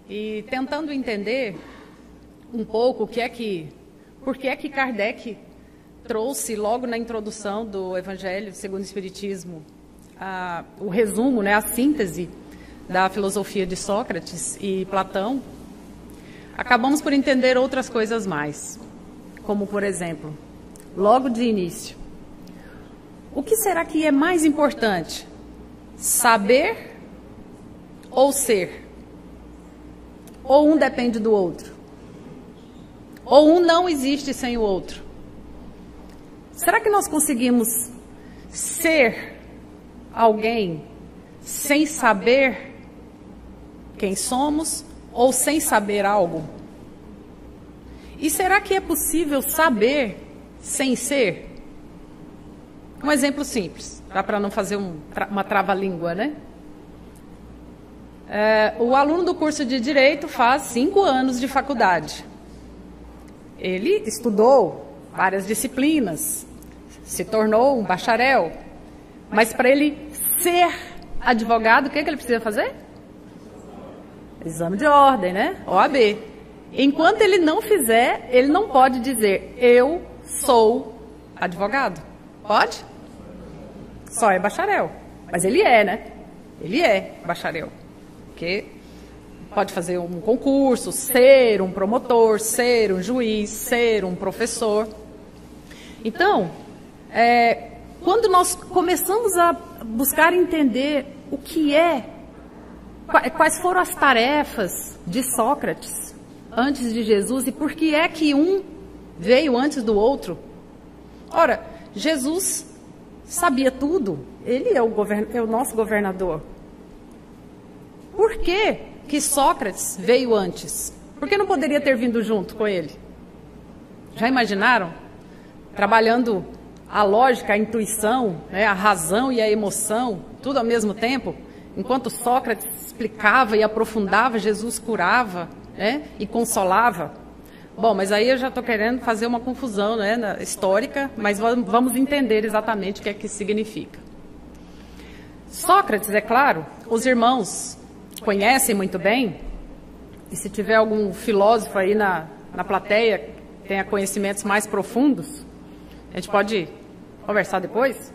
E tentando entender um pouco por que é que Kardec trouxe logo na introdução do Evangelho segundo o Espiritismo o resumo, né, a síntese da filosofia de Sócrates e Platão, acabamos por entender outras coisas mais, como, por exemplo, logo de início, o que será que é mais importante? Saber ou ser? Ou um depende do outro? Ou um não existe sem o outro? Será que nós conseguimos ser alguém sem saber quem somos ou sem saber algo? E será que é possível saber sem ser? Um exemplo simples, para não fazer uma trava-língua, né? O aluno do curso de Direito faz 5 anos de faculdade. Ele estudou várias disciplinas, se tornou um bacharel, mas para ele ser advogado, o que ele precisa fazer? Exame de ordem, né? OAB. Enquanto ele não fizer, ele não pode dizer, eu sou advogado. Pode? Só é bacharel. Mas ele é, né? Ele é bacharel. Porque pode fazer um concurso, ser um promotor, ser um juiz, ser um professor. Então, quando nós começamos a buscar entender o que quais foram as tarefas de Sócrates antes de Jesus e por que é que um veio antes do outro. Ora, Jesus sabia tudo, ele é o nosso governador. Por que Sócrates veio antes? Por que não poderia ter vindo junto com ele? Já imaginaram? Trabalhando a lógica, a intuição, né, a razão e a emoção, tudo ao mesmo tempo, enquanto Sócrates explicava e aprofundava, Jesus curava, né, e consolava. Bom, mas aí eu já estou querendo fazer uma confusão, né, histórica, mas vamos entender exatamente o que é que significa. Sócrates, é claro, os irmãos conhecem muito bem, e se tiver algum filósofo aí na plateia que tenha conhecimentos mais profundos, a gente pode conversar depois.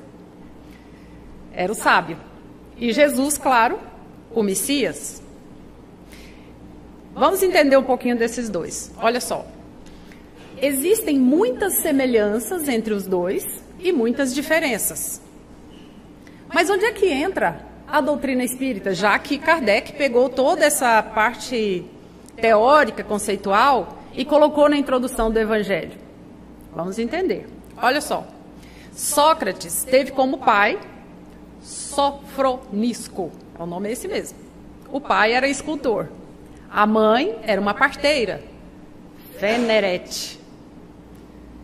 Era o sábio. E Jesus, claro, o Messias. Vamos entender um pouquinho desses dois. Olha só. Existem muitas semelhanças entre os dois e muitas diferenças. Mas onde é que entra a doutrina espírita, já que Kardec pegou toda essa parte teórica, conceitual, e colocou na introdução do Evangelho? Vamos entender. Olha só. Sócrates teve como pai Sofronisco. O nome é esse mesmo. O pai era escultor. A mãe era uma parteira, Fenerete.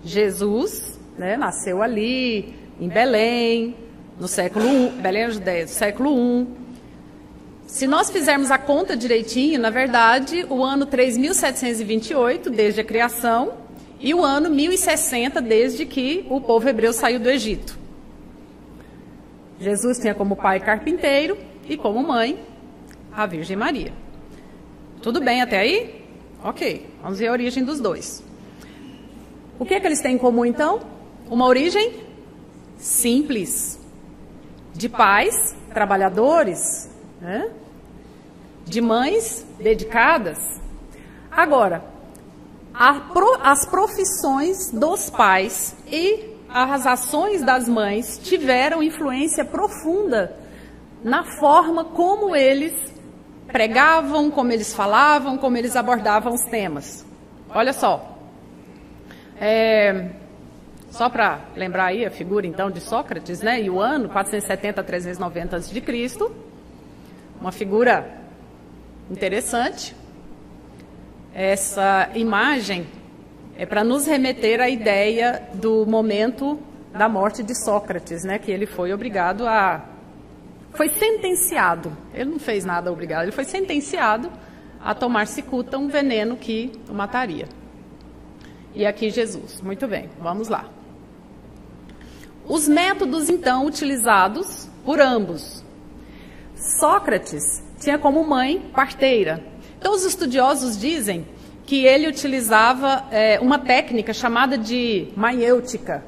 Jesus, né, nasceu ali, em Belém, no século I, Belém, Judéia, do século I. Se nós fizermos a conta direitinho, na verdade, o ano 3728, desde a criação, e o ano 1060, desde que o povo hebreu saiu do Egito. Jesus tinha como pai carpinteiro e como mãe a Virgem Maria. Tudo bem até aí? Ok, vamos ver a origem dos dois. O que é que eles têm em comum, então? Uma origem simples. De pais trabalhadores, né? De mães dedicadas. Agora, as profissões dos pais e as ações das mães tiveram influência profunda na forma como eles pregavam, como eles falavam, como eles abordavam os temas. Olha só. Só para lembrar aí a figura, então, de Sócrates, né? E o ano, 470 a 390 a.C., uma figura interessante. Essa imagem é para nos remeter à ideia do momento da morte de Sócrates, né? Que ele foi obrigado foi sentenciado, ele não fez nada obrigado, ele foi sentenciado a tomar cicuta, um veneno que o mataria. E aqui Jesus. Muito bem, vamos lá. Os métodos, então, utilizados por ambos. Sócrates tinha como mãe parteira. Então, os estudiosos dizem que ele utilizava uma técnica chamada de maiêutica,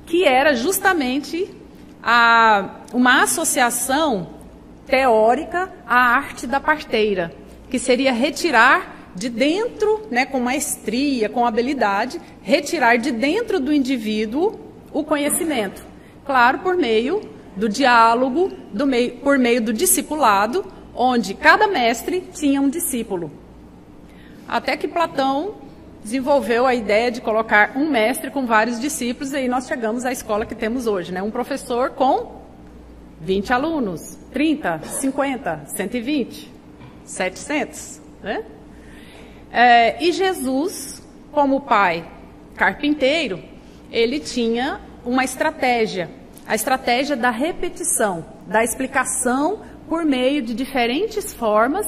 que era justamente uma associação teórica à arte da parteira, que seria retirar de dentro, né, com maestria, com habilidade, retirar de dentro do indivíduo o conhecimento. Claro, por meio do diálogo, por meio do discipulado, onde cada mestre tinha um discípulo. Até que Platão desenvolveu a ideia de colocar um mestre com vários discípulos, e aí nós chegamos à escola que temos hoje, né? Um professor com 20 alunos, 30, 50, 120, 700, né? E Jesus, como pai carpinteiro, ele tinha uma estratégia, a estratégia da repetição, da explicação por meio de diferentes formas,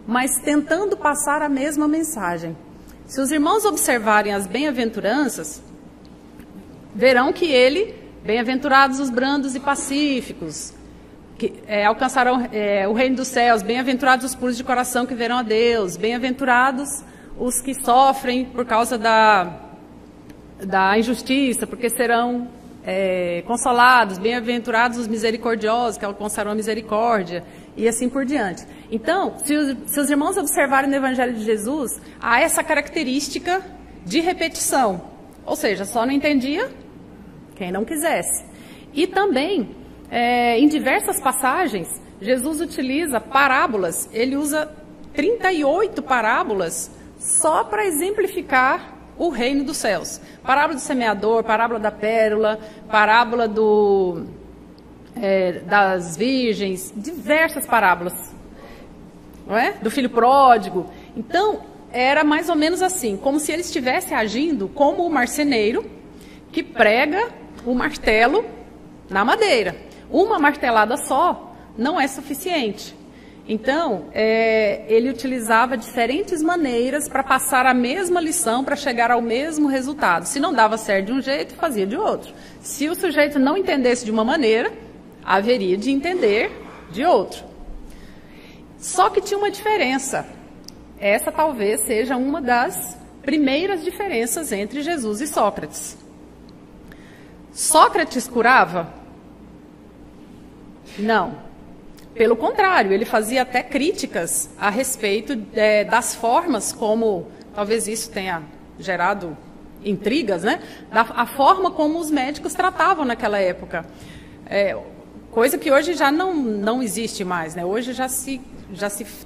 mas tentando passar a mesma mensagem. Se os irmãos observarem as bem-aventuranças, verão que ele, bem-aventurados os brandos e pacíficos, que alcançarão o reino dos céus, bem-aventurados os puros de coração que verão a Deus, bem-aventurados os que sofrem por causa da injustiça, porque serão consolados, bem-aventurados os misericordiosos, que alcançarão a misericórdia, e assim por diante. Então, se os irmãos observarem no Evangelho de Jesus, há essa característica de repetição, ou seja, só não entendia quem não quisesse. E também, em diversas passagens, Jesus utiliza parábolas, ele usa 38 parábolas só para exemplificar o reino dos céus. Parábola do semeador, parábola da pérola, parábola das virgens, diversas parábolas, não é? Do filho pródigo. Então, era mais ou menos assim, como se ele estivesse agindo como o marceneiro que prega o martelo na madeira. Uma martelada só não é suficiente. Então, ele utilizava diferentes maneiras para passar a mesma lição, para chegar ao mesmo resultado. Se não dava certo de um jeito, fazia de outro. Se o sujeito não entendesse de uma maneira, haveria de entender de outro. Só que tinha uma diferença. Essa talvez seja uma das primeiras diferenças entre Jesus e Sócrates. Sócrates curava? Não. Pelo contrário, ele fazia até críticas a respeito das formas como, talvez isso tenha gerado intrigas, né? A forma como os médicos tratavam naquela época. Coisa que hoje já não existe mais, né? Hoje já se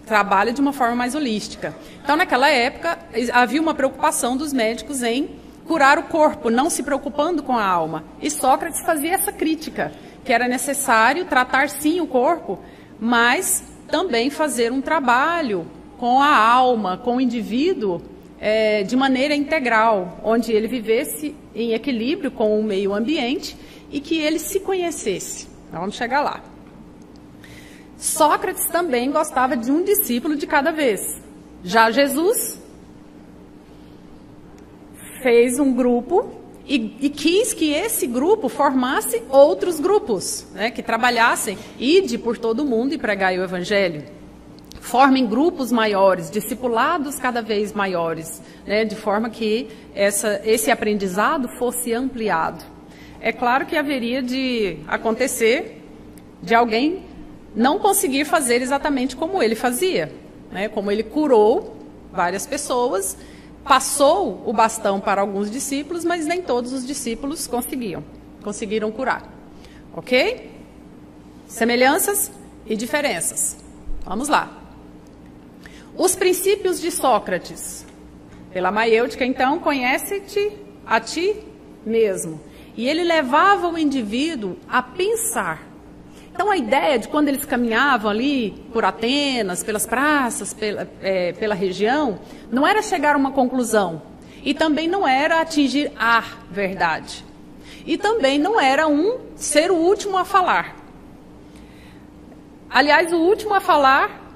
trabalha de uma forma mais holística. Então, naquela época, havia uma preocupação dos médicos em curar o corpo, não se preocupando com a alma. E Sócrates fazia essa crítica, que era necessário tratar sim o corpo, mas também fazer um trabalho com a alma, com o indivíduo, de maneira integral, onde ele vivesse em equilíbrio com o meio ambiente e que ele se conhecesse. Então, vamos chegar lá. Sócrates também gostava de um discípulo de cada vez. Já Jesus fez um grupo e quis que esse grupo formasse outros grupos, né, que trabalhassem, ide por todo mundo e pregai o Evangelho. Formem grupos maiores, discipulados cada vez maiores, né, de forma que esse aprendizado fosse ampliado. É claro que haveria de acontecer de alguém não conseguir fazer exatamente como ele fazia, né, como ele curou várias pessoas, passou o bastão para alguns discípulos, mas nem todos os discípulos conseguiram curar. Ok? Semelhanças e diferenças. Vamos lá. Os princípios de Sócrates. Pela maiêutica, então, conhece-te a ti mesmo. E ele levava o indivíduo a pensar. Então, a ideia de quando eles caminhavam ali por Atenas, pelas praças, pela região, não era chegar a uma conclusão. E também não era atingir a verdade. E também não era ser o último a falar. Aliás, o último a falar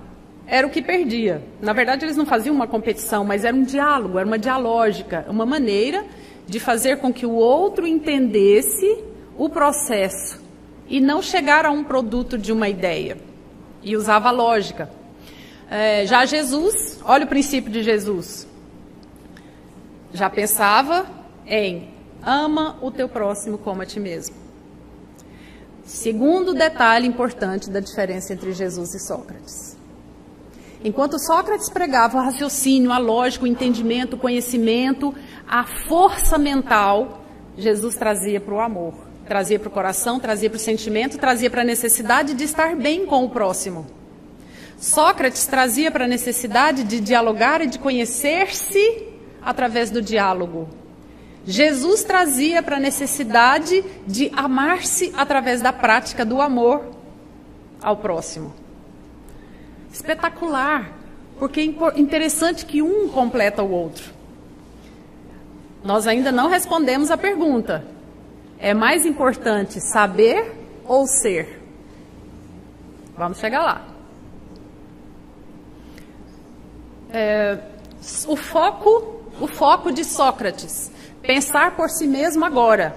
era o que perdia. Na verdade, eles não faziam uma competição, mas era um diálogo, era uma dialógica, uma maneira de fazer com que o outro entendesse o processo e não chegar a um produto de uma ideia. E usava a lógica. Já Jesus, olha o princípio de Jesus. Já pensava em ama o teu próximo como a ti mesmo. Segundo detalhe importante da diferença entre Jesus e Sócrates. Enquanto Sócrates pregava o raciocínio, a lógica, o entendimento, o conhecimento, a força mental, Jesus trazia para o amor, trazia para o coração, trazia para o sentimento, trazia para a necessidade de estar bem com o próximo. Sócrates trazia para a necessidade de dialogar e de conhecer-se através do diálogo. Jesus trazia para a necessidade de amar-se através da prática do amor ao próximo. Espetacular, porque é interessante que um completa o outro. Nós ainda não respondemos a pergunta. É mais importante saber ou ser? Vamos chegar lá. O foco de Sócrates, pensar por si mesmo agora.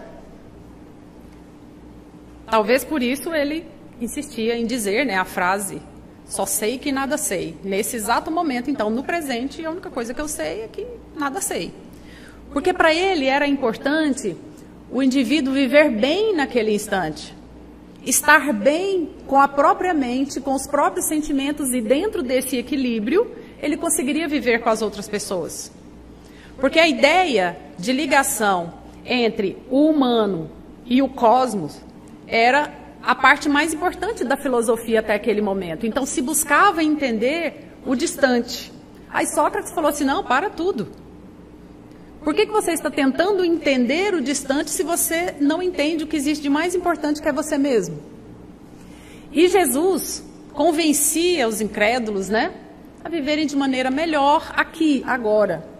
Talvez por isso ele insistia em dizer, a frase, só sei que nada sei. Nesse exato momento, então, no presente, a única coisa que eu sei é que nada sei. Porque para ele era importante o indivíduo viver bem naquele instante. Estar bem com a própria mente, com os próprios sentimentos, e dentro desse equilíbrio, ele conseguiria viver com as outras pessoas. Porque a ideia de ligação entre o humano e o cosmos era a parte mais importante da filosofia até aquele momento. Então se buscava entender o distante. Aí Sócrates falou assim, não, para tudo. Por que você está tentando entender o distante se você não entende o que existe de mais importante, que é você mesmo? E Jesus convencia os incrédulos, a viverem de maneira melhor aqui, agora.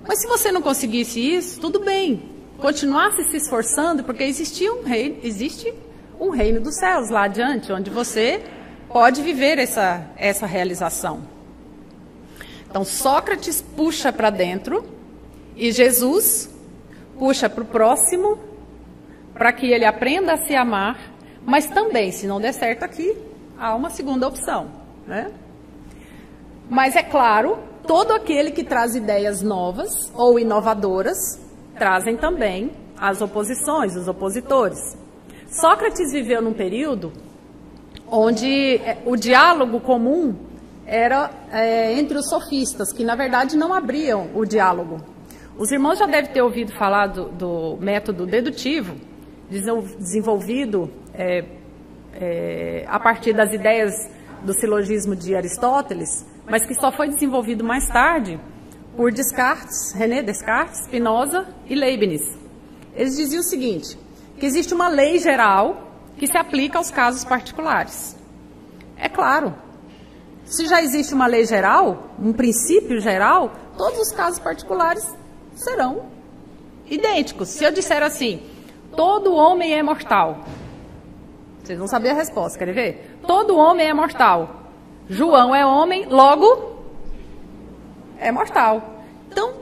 Mas se você não conseguisse isso, tudo bem. Continuasse se esforçando, porque existe um reino dos céus lá adiante, onde você pode viver essa realização. Então, Sócrates puxa para dentro e Jesus puxa para o próximo, para que ele aprenda a se amar, mas também, se não der certo aqui, há uma segunda opção, Mas é claro, todo aquele que traz ideias novas ou inovadoras, trazem também as oposições, os opositores. Sócrates viveu num período onde o diálogo comum era entre os sofistas, que na verdade não abriam o diálogo. Os irmãos já devem ter ouvido falar do método dedutivo, desenvolvido a partir das ideias do silogismo de Aristóteles, mas que só foi desenvolvido mais tarde por Descartes, René Descartes, Spinoza e Leibniz. Eles diziam o seguinte, que existe uma lei geral que se aplica aos casos particulares. É claro, se já existe uma lei geral, um princípio geral, todos os casos particulares serão idênticos. Se eu disser assim, todo homem é mortal, vocês vão saber a resposta, querem ver? Todo homem é mortal. João é homem, logo é mortal. Então,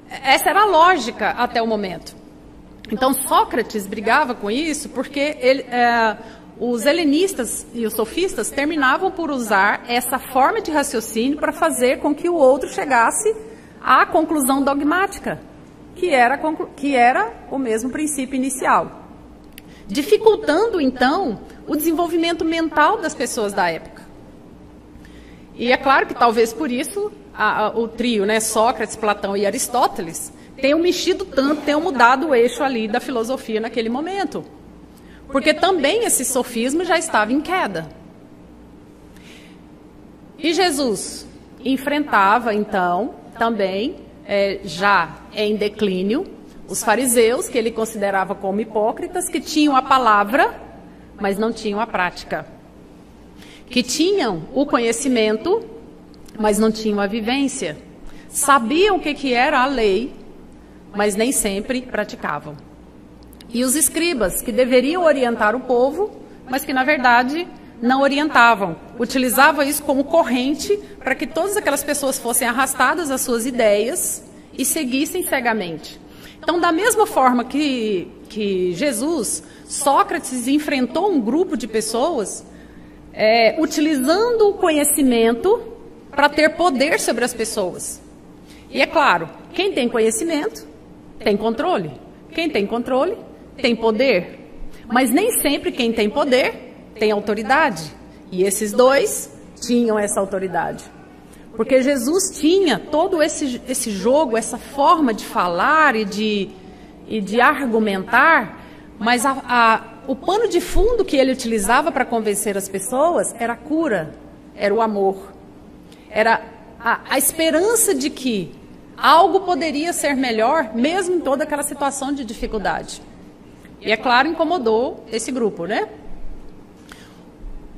essa era a lógica até o momento. Então, Sócrates brigava com isso porque os helenistas e os sofistas terminavam por usar essa forma de raciocínio para fazer com que o outro chegasse à conclusão dogmática, que era o mesmo princípio inicial. Dificultando, então, o desenvolvimento mental das pessoas da época. E é claro que talvez por isso o trio, Sócrates, Platão e Aristóteles, tenham mexido tanto, tenham mudado o eixo ali da filosofia naquele momento. Porque também esse sofismo já estava em queda. E Jesus enfrentava, então, também, já em declínio, os fariseus, que ele considerava como hipócritas, que tinham a palavra, mas não tinham a prática. Que tinham o conhecimento, mas não tinham a vivência. Sabiam o que era a lei, mas nem sempre praticavam. E os escribas, que deveriam orientar o povo, mas que na verdade não orientavam. Utilizavam isso como corrente para que todas aquelas pessoas fossem arrastadas às suas ideias e seguissem cegamente. Então, da mesma forma que Jesus, Sócrates enfrentou um grupo de pessoas utilizando o conhecimento para ter poder sobre as pessoas. E é claro, quem tem conhecimento tem controle. Quem tem controle tem poder. Mas nem sempre quem tem poder tem autoridade. E esses dois tinham essa autoridade. Porque Jesus tinha todo esse jogo, essa forma de falar e de argumentar, mas o pano de fundo que ele utilizava para convencer as pessoas era a cura, era o amor. Era a esperança de que algo poderia ser melhor, mesmo em toda aquela situação de dificuldade. E é claro, incomodou esse grupo, né?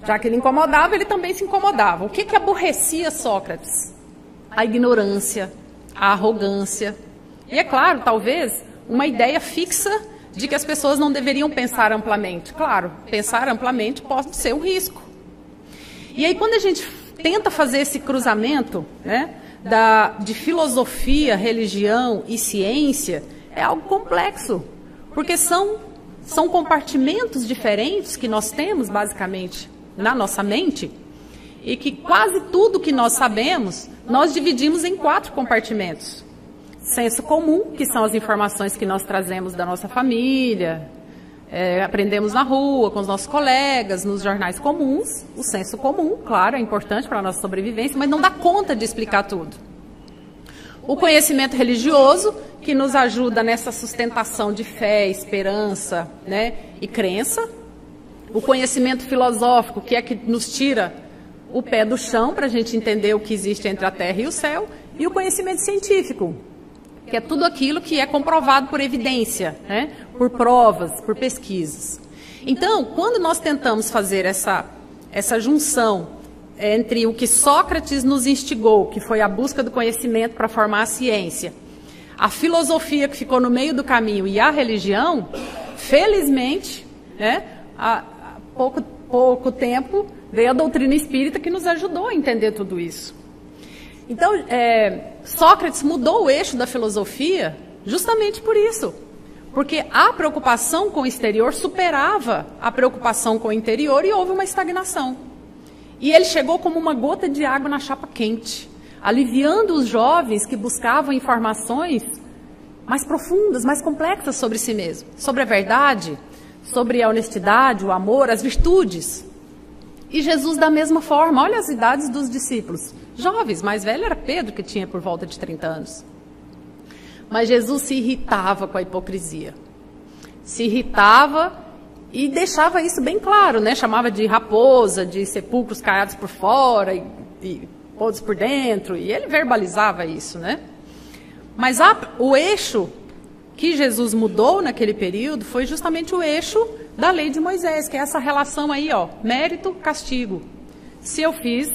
Já que ele incomodava, ele também se incomodava. O que aborrecia Sócrates? A ignorância, a arrogância. E é claro, talvez, uma ideia fixa de que as pessoas não deveriam pensar amplamente. Claro, pensar amplamente pode ser um risco. E aí, quando a gente tenta fazer esse cruzamento, né, de filosofia, religião e ciência, é algo complexo. Porque são compartimentos diferentes que nós temos, basicamente, na nossa mente, e que quase tudo que nós sabemos, nós dividimos em 4 compartimentos. Senso comum, que são as informações que nós trazemos da nossa família, aprendemos na rua, com os nossos colegas, nos jornais comuns. O senso comum, claro, é importante para a nossa sobrevivência, mas não dá conta de explicar tudo. O conhecimento religioso, que nos ajuda nessa sustentação de fé, esperança, né, e crença. O conhecimento filosófico, que é que nos tira o pé do chão para a gente entender o que existe entre a terra e o céu. E o conhecimento científico, que é tudo aquilo que é comprovado por evidência, né, por provas, por pesquisas. Então, quando nós tentamos fazer essa junção entre o que Sócrates nos instigou, que foi a busca do conhecimento para formar a ciência, a filosofia que ficou no meio do caminho e a religião, felizmente, né, há pouco tempo veio a doutrina espírita que nos ajudou a entender tudo isso. Então, Sócrates mudou o eixo da filosofia justamente por isso. Porque a preocupação com o exterior superava a preocupação com o interior e houve uma estagnação. E ele chegou como uma gota de água na chapa quente, aliviando os jovens que buscavam informações mais profundas, mais complexas sobre si mesmo, sobre a verdade, sobre a honestidade, o amor, as virtudes. E Jesus da mesma forma, olha as idades dos discípulos. Jovens, mais velho era Pedro, que tinha por volta de 30 anos. Mas Jesus se irritava com a hipocrisia. Se irritava e deixava isso bem claro, né? Chamava de raposa, de sepulcros caiados por fora e podres por dentro. E ele verbalizava isso, né? Mas o eixo que Jesus mudou naquele período foi justamente o eixo da lei de Moisés, que é essa relação aí, ó, mérito, castigo. Se eu fiz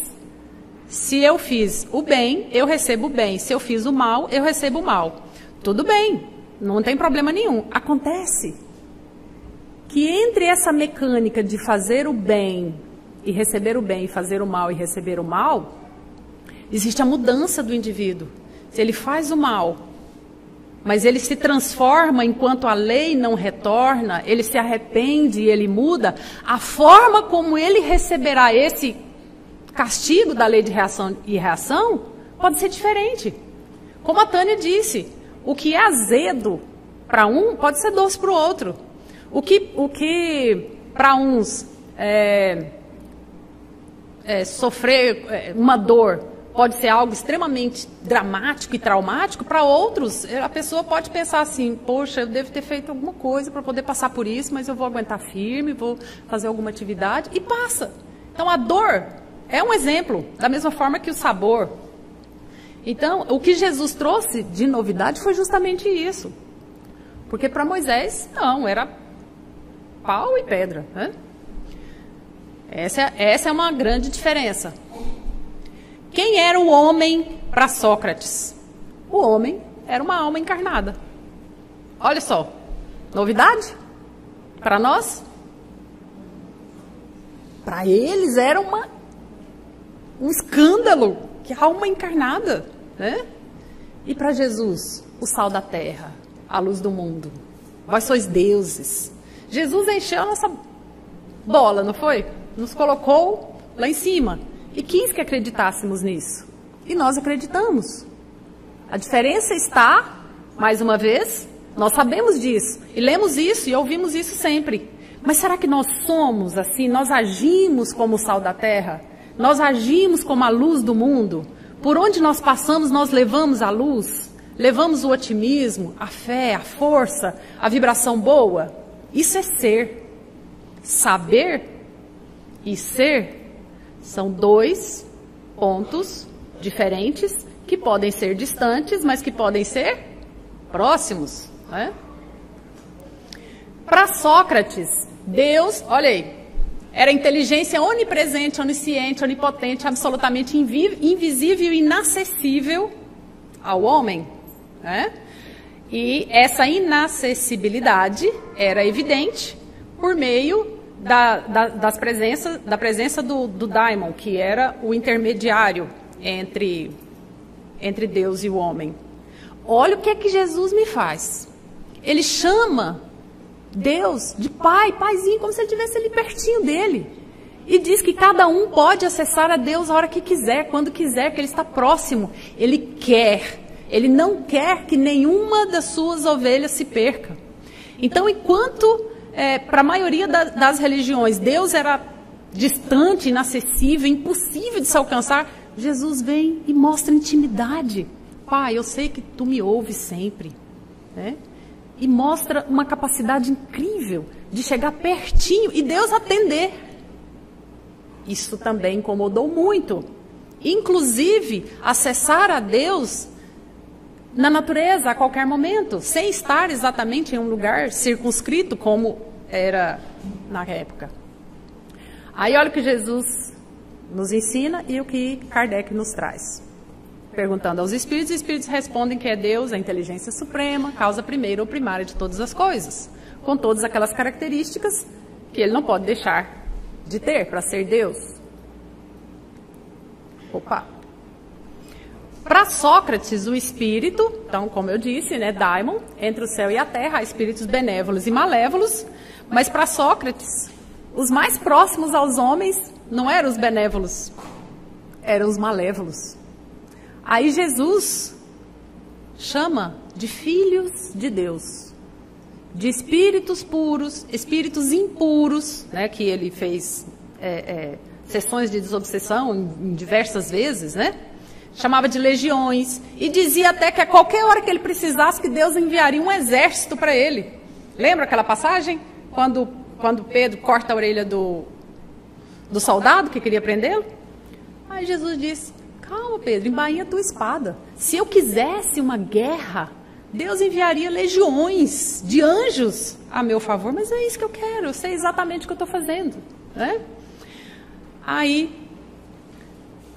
o bem, eu recebo o bem. Se eu fiz o mal, eu recebo o mal. Tudo bem, não tem problema nenhum. Acontece que entre essa mecânica de fazer o bem e receber o bem, fazer o mal e receber o mal, existe a mudança do indivíduo. Se ele faz o mal, mas ele se transforma enquanto a lei não retorna, ele se arrepende e ele muda, a forma como ele receberá esse castigo da lei de reação e reação pode ser diferente. Como a Tânia disse, o que é azedo para um pode ser doce para o outro. O que para uns sofrer uma dor pode ser algo extremamente dramático e traumático, para outros a pessoa pode pensar assim, poxa, eu devo ter feito alguma coisa para poder passar por isso, mas eu vou aguentar firme, vou fazer alguma atividade e passa. Então a dor é um exemplo, da mesma forma que o sabor. Então, o que Jesus trouxe de novidade foi justamente isso. Porque para Moisés, não, era pau e pedra, né? Essa é uma grande diferença. Quem era o homem para Sócrates? O homem era uma alma encarnada. Olha só, novidade? Para nós? Para eles era um escândalo. Que alma encarnada, né? E para Jesus, o sal da terra, a luz do mundo. Vós sois deuses. Jesus encheu a nossa bola, não foi? Nos colocou lá em cima e quis que acreditássemos nisso. E nós acreditamos. A diferença está, mais uma vez, nós sabemos disso, e lemos isso e ouvimos isso sempre. Mas será que nós somos assim? Nós agimos como o sal da terra? Nós agimos como a luz do mundo? Por onde nós passamos, nós levamos a luz? Levamos o otimismo, a fé, a força, a vibração boa? Isso é ser. Saber e ser são dois pontos diferentes que podem ser distantes, mas que podem ser próximos, né? Para Sócrates, Deus, olha aí, era inteligência onipresente, onisciente, onipotente, absolutamente invisível e inacessível ao homem, né? E essa inacessibilidade era evidente por meio da presença do daimon, que era o intermediário entre Deus e o homem. Olha o que é que Jesus me faz. Ele chama Deus de pai, paizinho, como se ele estivesse ali pertinho dele. E diz que cada um pode acessar a Deus a hora que quiser, quando quiser, que ele está próximo. Ele quer. Ele não quer que nenhuma das suas ovelhas se perca. Então, enquanto para a maioria das religiões Deus era distante, inacessível, impossível de se alcançar, Jesus vem e mostra intimidade. Pai, eu sei que tu me ouves sempre, né? E mostra uma capacidade incrível de chegar pertinho e Deus atender. Isso também incomodou muito. Inclusive, acessar a Deus na natureza a qualquer momento, sem estar exatamente em um lugar circunscrito como era na época. Aí olha o que Jesus nos ensina e o que Kardec nos traz. Perguntando aos espíritos, os espíritos respondem que é Deus, a inteligência suprema, causa primeira ou primária de todas as coisas, com todas aquelas características que ele não pode deixar de ter para ser Deus. Opa! Para Sócrates, o espírito, então, como eu disse, né, daimon, entre o céu e a terra, há espíritos benévolos e malévolos, mas para Sócrates, os mais próximos aos homens não eram os benévolos, eram os malévolos. Aí Jesus chama de filhos de Deus, de espíritos puros, espíritos impuros, né, que ele fez sessões de desobsessão em diversas vezes, né? Chamava de legiões e dizia até que a qualquer hora que ele precisasse que Deus enviaria um exército para ele. Lembra aquela passagem? Quando Pedro corta a orelha do soldado que queria prendê-lo? Aí Jesus disse, calma Pedro, embainha a tua espada. Se eu quisesse uma guerra, Deus enviaria legiões de anjos a meu favor, mas é isso que eu quero, eu sei exatamente o que eu estou fazendo, né? Aí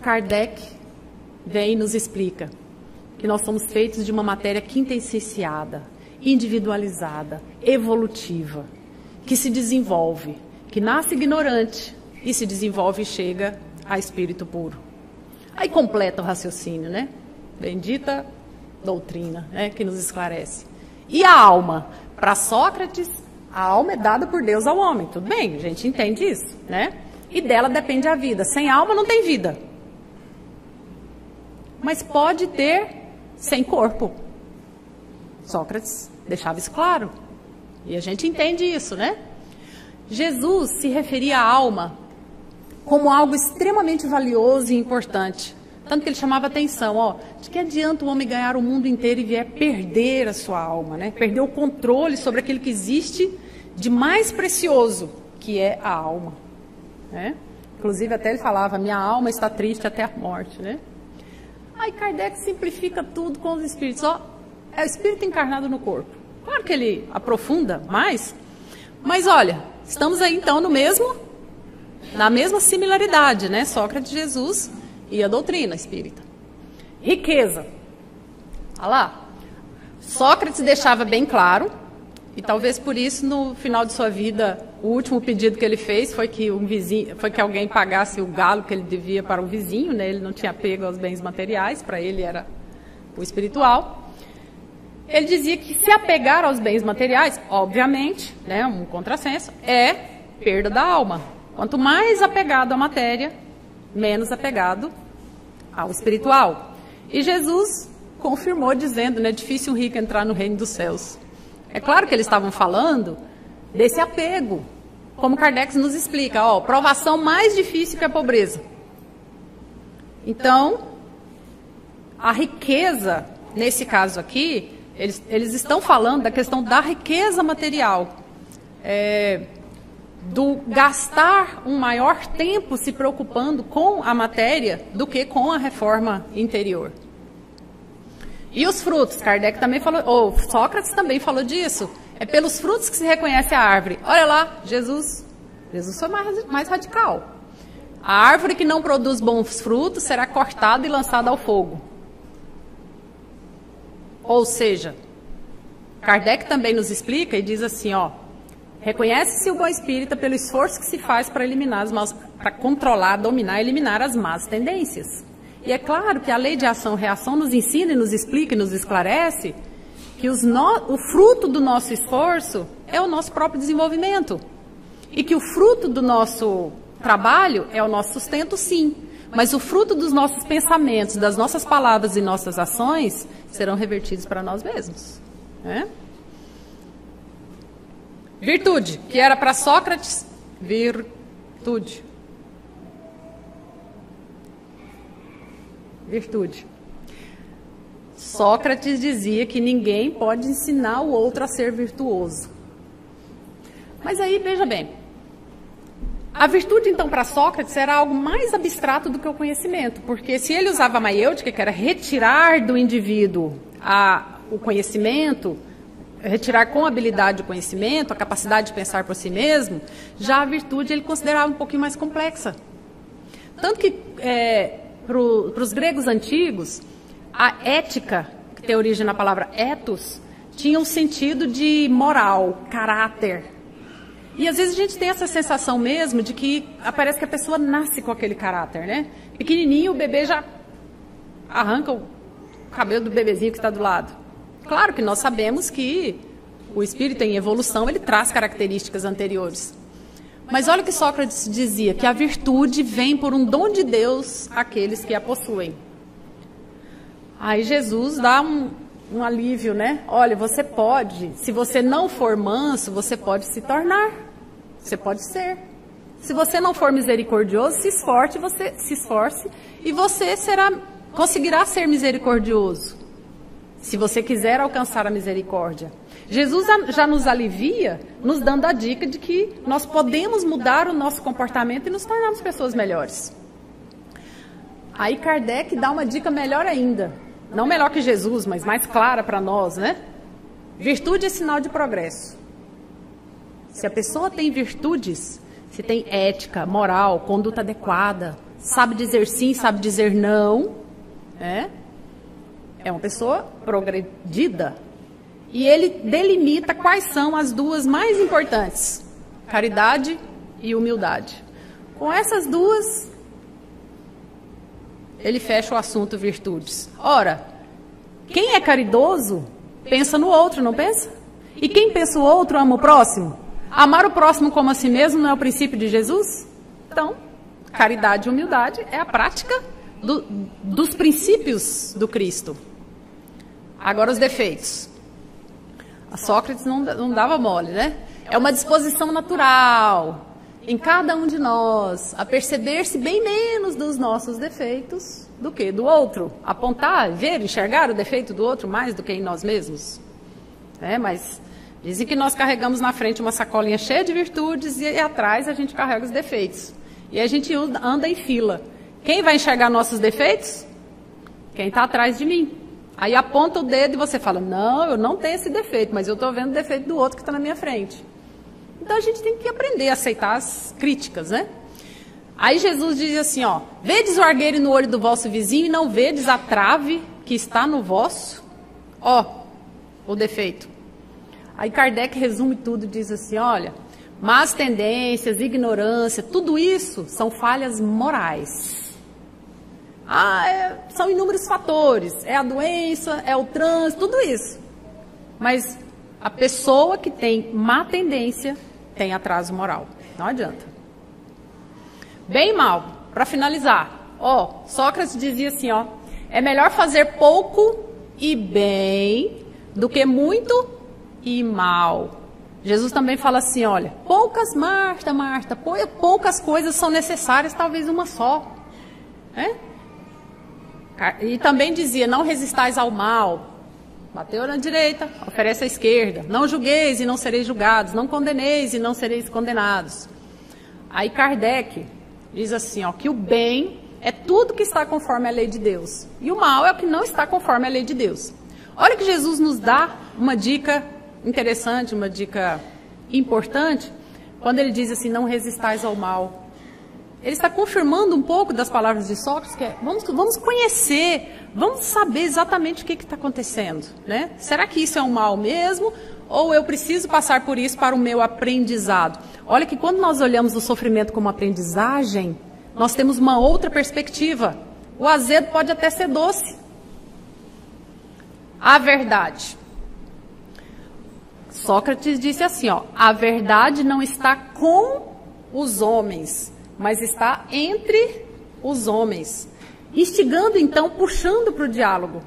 Kardec vem e nos explica que nós somos feitos de uma matéria quintessenciada, individualizada, evolutiva, que se desenvolve, que nasce ignorante e se desenvolve e chega a espírito puro. Aí completa o raciocínio, né? Bendita doutrina, né? Que nos esclarece. E a alma? Para Sócrates, a alma é dada por Deus ao homem. Tudo bem, a gente entende isso, né? E dela depende a vida. Sem alma não tem vida. Mas pode ter sem corpo. Sócrates deixava isso claro. E a gente entende isso, né? Jesus se referia à alma como algo extremamente valioso e importante. Tanto que ele chamava atenção, ó, de que adianta o homem ganhar o mundo inteiro e vier perder a sua alma, né? Perder o controle sobre aquilo que existe de mais precioso, que é a alma, né? Inclusive até ele falava, minha alma está triste até a morte, né? Aí Kardec simplifica tudo com os espíritos. Ó, é o espírito encarnado no corpo. Claro que ele aprofunda mais, mas olha, estamos aí então na mesma similaridade, né? Sócrates, Jesus e a doutrina espírita. Riqueza. Olha lá. Sócrates deixava bem claro, e talvez por isso no final de sua vida, o último pedido que ele fez foi que alguém pagasse o galo que ele devia para o vizinho, né? Ele não tinha apego aos bens materiais, para ele era o espiritual. ele dizia que se apegar aos bens materiais, obviamente, né, um contrassenso, é perda da alma. Quanto mais apegado à matéria, menos apegado ao espiritual. E Jesus confirmou dizendo, né, difícil um rico entrar no reino dos céus. É claro que eles estavam falando desse apego, como Kardec nos explica, ó, provação mais difícil que a pobreza. Então, a riqueza, nesse caso aqui, eles estão falando da questão da riqueza material, do gastar um maior tempo se preocupando com a matéria do que com a reforma interior. E os frutos, Kardec também falou, ou Sócrates também falou disso, é pelos frutos que se reconhece a árvore. Olha lá, Jesus foi mais radical. A árvore que não produz bons frutos será cortada e lançada ao fogo. Ou seja, Kardec também nos explica e diz assim, ó, reconhece-se o bom espírita pelo esforço que se faz para eliminar para controlar, dominar, eliminar as más tendências. E é claro que a lei de ação-reação nos ensina e nos explica e nos esclarece que o fruto do nosso esforço é o nosso próprio desenvolvimento. E que o fruto do nosso trabalho é o nosso sustento, sim. Mas o fruto dos nossos pensamentos, das nossas palavras e nossas ações serão revertidos para nós mesmos. Né? Virtude, que era para Sócrates, virtude. Virtude. Sócrates dizia que ninguém pode ensinar o outro a ser virtuoso. Mas aí, veja bem, a virtude, então, para Sócrates era algo mais abstrato do que o conhecimento, porque se ele usava a maiêutica, que era retirar do indivíduo o conhecimento, retirar com habilidade o conhecimento, a capacidade de pensar por si mesmo, já a virtude ele considerava um pouquinho mais complexa. Tanto que, para os gregos antigos, a ética, que tem origem na palavra ethos, tinha um sentido de moral, caráter. E às vezes a gente tem essa sensação mesmo de que parece que a pessoa nasce com aquele caráter, né? Pequenininho, o bebê já arranca o cabelo do bebezinho que está do lado. Claro que nós sabemos que o espírito em evolução, ele traz características anteriores. Mas olha o que Sócrates dizia, que a virtude vem por um dom de Deus àqueles que a possuem. Aí Jesus dá um alívio, né? Olha, você pode, se você não for manso, você pode se tornar, você pode ser. Se você não for misericordioso, se esforce e você conseguirá ser misericordioso. Se você quiser alcançar a misericórdia. Jesus já nos alivia, nos dando a dica de que nós podemos mudar o nosso comportamento e nos tornarmos pessoas melhores. Aí Kardec dá uma dica melhor ainda. Não melhor que Jesus, mas mais clara para nós, né? Virtude é sinal de progresso. Se a pessoa tem virtudes, se tem ética, moral, conduta adequada, sabe dizer sim, sabe dizer não, é uma pessoa progredida. E ele delimita quais são as duas mais importantes, caridade e humildade. Com essas duas, ele fecha o assunto virtudes. Ora, quem é caridoso, pensa no outro, não pensa? E quem pensa o outro, ama o próximo? Amar o próximo como a si mesmo não é o princípio de Jesus? Então, caridade e humildade é a prática dos princípios do Cristo. Agora os defeitos. A Sócrates não dava mole, né? É uma disposição natural em cada um de nós a perceber-se bem menos dos nossos defeitos do que do outro. Apontar, ver, enxergar o defeito do outro mais do que em nós mesmos. Mas dizem que nós carregamos na frente uma sacolinha cheia de virtudes e atrás a gente carrega os defeitos. E a gente anda em fila. Quem vai enxergar nossos defeitos? Quem está atrás de mim. Aí aponta o dedo e você fala, não, eu não tenho esse defeito, mas eu estou vendo o defeito do outro que está na minha frente. Então a gente tem que aprender a aceitar as críticas, né? Aí Jesus diz assim, ó, vedes o argueiro no olho do vosso vizinho e não vedes a trave que está no vosso? Ó, o defeito. Aí Kardec resume tudo e diz assim, olha, más tendências, ignorância, tudo isso são falhas morais. São inúmeros fatores, é a doença, é o trânsito, tudo isso. Mas a pessoa que tem má tendência tem atraso moral. Não adianta. Bem e mal, para finalizar. Sócrates dizia assim, é melhor fazer pouco e bem do que muito e mal. Jesus também fala assim, olha, Marta, poucas coisas são necessárias, talvez uma só. E também dizia, não resistais ao mal. Bateu na direita, oferece à esquerda. Não julgueis e não sereis julgados. Não condeneis e não sereis condenados. Aí Kardec diz assim, que o bem é tudo que está conforme a lei de Deus. E o mal é o que não está conforme a lei de Deus. Olha que Jesus nos dá uma dica interessante, uma dica importante, quando ele diz assim, não resistais ao mal. Ele está confirmando um pouco das palavras de Sócrates, que é, vamos conhecer, vamos saber exatamente o que está acontecendo, né? Será que isso é um mal mesmo? Ou eu preciso passar por isso para o meu aprendizado? Olha que quando nós olhamos o sofrimento como aprendizagem, nós temos uma outra perspectiva. O azedo pode até ser doce. A verdade. Sócrates disse assim, a verdade não está com os homens, mas está entre os homens. Instigando, então, puxando para o diálogo.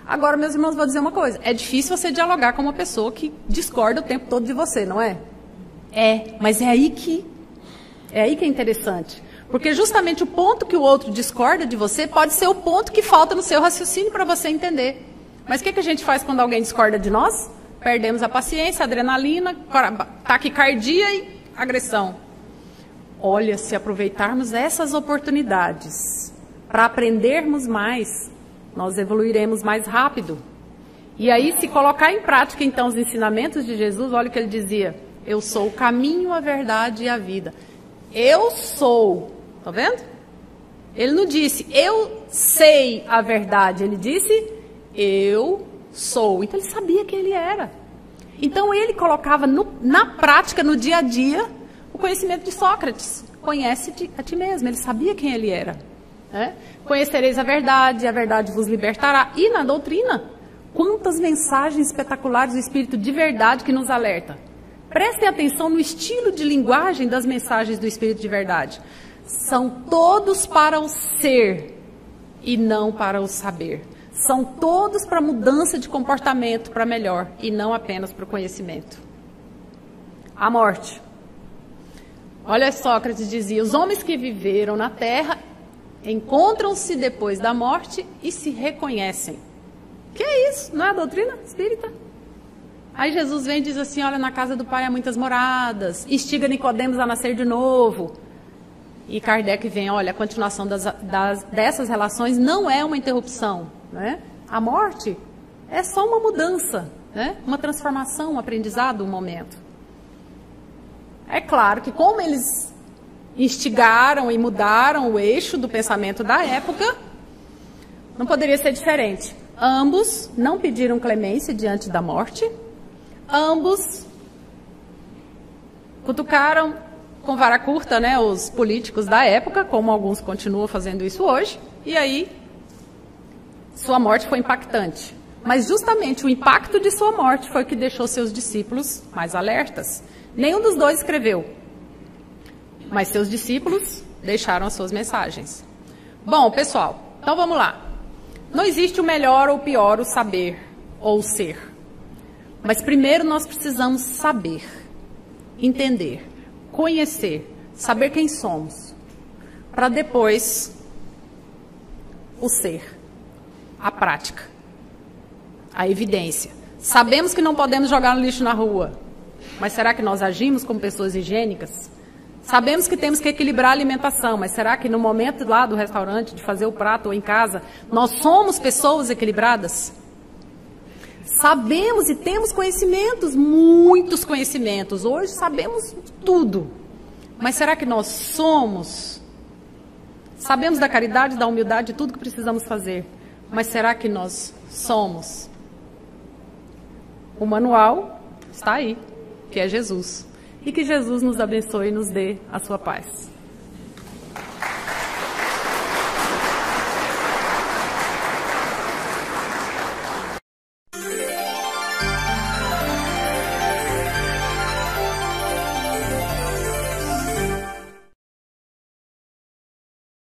Agora, meus irmãos, vou dizer uma coisa. É difícil você dialogar com uma pessoa que discorda o tempo todo de você, não é? Mas é aí que é interessante. Porque justamente o ponto que o outro discorda de você pode ser o ponto que falta no seu raciocínio para você entender. Mas o que a gente faz quando alguém discorda de nós? Perdemos a paciência, a adrenalina, taquicardia e agressão. Olha, se aproveitarmos essas oportunidades para aprendermos mais, nós evoluiremos mais rápido. E aí, se colocar em prática, então, os ensinamentos de Jesus, olha o que ele dizia. Eu sou o caminho, a verdade e a vida. Eu sou. Tá vendo? Ele não disse, eu sei a verdade. Ele disse, eu sou. Então, ele sabia quem ele era. Então, ele colocava na prática, no dia a dia, o conhecimento de Sócrates. Conhece-te a ti mesmo. Ele sabia quem ele era. Conhecereis a verdade vos libertará. E na doutrina, quantas mensagens espetaculares do Espírito de verdade que nos alerta. Prestem atenção no estilo de linguagem das mensagens do Espírito de verdade. São todos para o ser e não para o saber. São todos para mudança de comportamento para melhor e não apenas para o conhecimento. A morte. Olha, Sócrates dizia, os homens que viveram na terra encontram-se depois da morte e se reconhecem. Que é isso? Não é a doutrina espírita? Aí Jesus vem e diz assim, olha, na casa do Pai há muitas moradas, instiga Nicodemos a nascer de novo. E Kardec vem, olha, a continuação dessas relações não é uma interrupção, né? A morte é só uma mudança, né? Uma transformação, um aprendizado, um momento. É claro que como eles instigaram e mudaram o eixo do pensamento da época, não poderia ser diferente. Ambos não pediram clemência diante da morte, ambos cutucaram com vara curta, né, os políticos da época, como alguns continuam fazendo isso hoje, e aí sua morte foi impactante. Mas justamente o impacto de sua morte foi o que deixou seus discípulos mais alertas. Nenhum dos dois escreveu, mas seus discípulos deixaram as suas mensagens. Bom, pessoal, então vamos lá. Não existe o melhor ou o pior, o saber ou o ser. Mas primeiro nós precisamos saber, entender, conhecer, saber quem somos, para depois o ser, a prática, a evidência. Sabemos que não podemos jogar no lixo na rua, mas será que nós agimos como pessoas higiênicas? Sabemos que temos que equilibrar a alimentação, mas será que no momento lá do restaurante, de fazer o prato ou em casa, nós somos pessoas equilibradas? Sabemos e temos conhecimentos, muitos conhecimentos. Hoje sabemos tudo. Mas será que nós somos? Sabemos da caridade, da humildade, de tudo que precisamos fazer. Mas será que nós somos? O manual está aí, que é Jesus. E que Jesus nos abençoe e nos dê a sua paz.